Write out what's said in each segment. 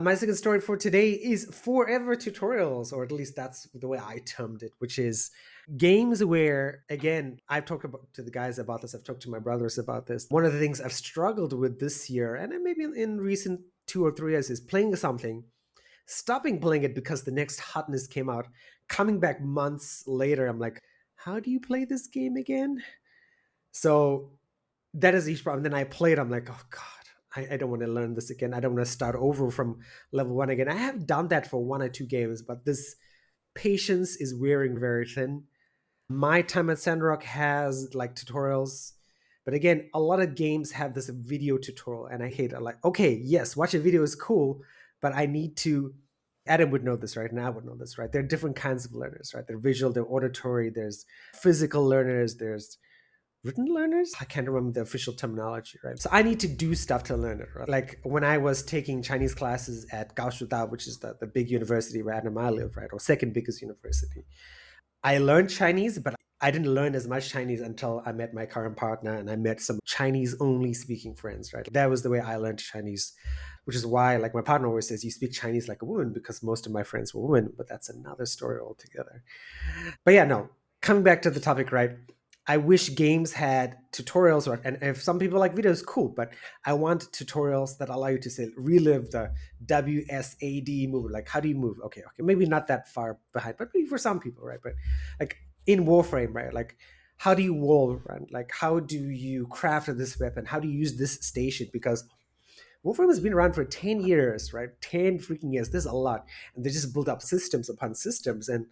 My second story for today is forever tutorials, or at least that's the way I termed it, which is games where, again, I've talked about to the guys about this, I've talked to my brothers about this. One of the things I've struggled with this year, and then maybe in recent 2 or 3 years, is playing something, stopping playing it because the next hotness came out, coming back months later. I'm like, how do you play this game again? So that is each problem. Then I played, I'm like, oh God, I don't want to learn this again. I don't want to start over from level one again. I have done that for 1 or 2 games, but this patience is wearing very thin. My time at Sandrock has like tutorials, but again, a lot of games have this video tutorial, and I hate it. Like, okay, yes, watch a video is cool, but I need to. Adam would know this, right? And I would know this, right? There are different kinds of learners, right? There's visual, there's auditory, there's physical learners, there's written learners. I can't remember the official terminology, right? So I need to do stuff to learn it, right? Like when I was taking Chinese classes at Gaoshudao, which is the big university where Adam and I live, right? Or second biggest university. I learned Chinese, but I didn't learn as much Chinese until I met my current partner and I met some Chinese only speaking friends, right? That was the way I learned Chinese, which is why, like, my partner always says, you speak Chinese like a woman, because most of my friends were women, but that's another story altogether. But yeah, no, coming back to the topic, right? I wish games had tutorials, or, and if some people like videos, cool, but I want tutorials that allow you to say relive the WSAD move. Like, how do you move? Okay, maybe not that far behind, but maybe for some people, right? But like in Warframe, right? Like, how do you wall run? Like, how do you craft this weapon? How do you use this station? Because Warframe has been around for 10 years, right? 10 freaking years. There's a lot. And they just built up systems upon systems. And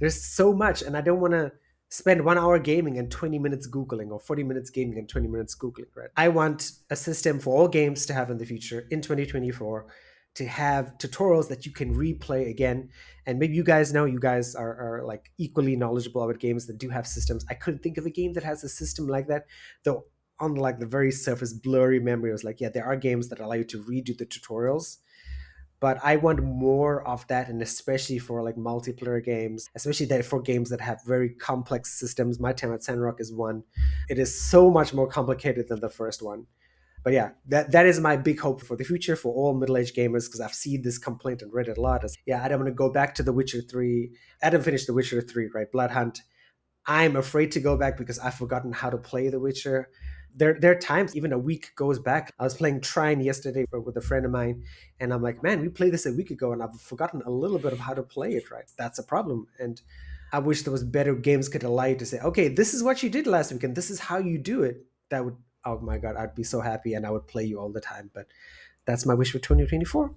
there's so much. And I don't want to spend 1 hour gaming and 20 minutes Googling, or 40 minutes gaming and 20 minutes Googling, right? I want a system for all games to have in the future in 2024, to have tutorials that you can replay again. And maybe you guys know, you guys are like equally knowledgeable about games that do have systems. I couldn't think of a game that has a system like that, though on like the very surface blurry memory, I was like, yeah, there are games that allow you to redo the tutorials, but I want more of that, and especially for like multiplayer games, especially that for games that have very complex systems. My time at Sandrock is one. It is so much more complicated than the first one. But yeah, that is my big hope for the future for all middle-aged gamers, because I've seen this complaint and read it a lot. Is, yeah, I don't want to go back to The Witcher 3. Adam finished The Witcher 3, right? Blood Hunt. I'm afraid to go back because I've forgotten how to play The Witcher. There are times, even a week goes back. I was playing Trine yesterday with a friend of mine, and I'm like, man, we played this a week ago, and I've forgotten a little bit of how to play it, right? That's a problem. And I wish there was better games could allow you to say, okay, this is what you did last week, and this is how you do it. That would, oh my God, I'd be so happy, and I would play you all the time. But that's my wish for 2024.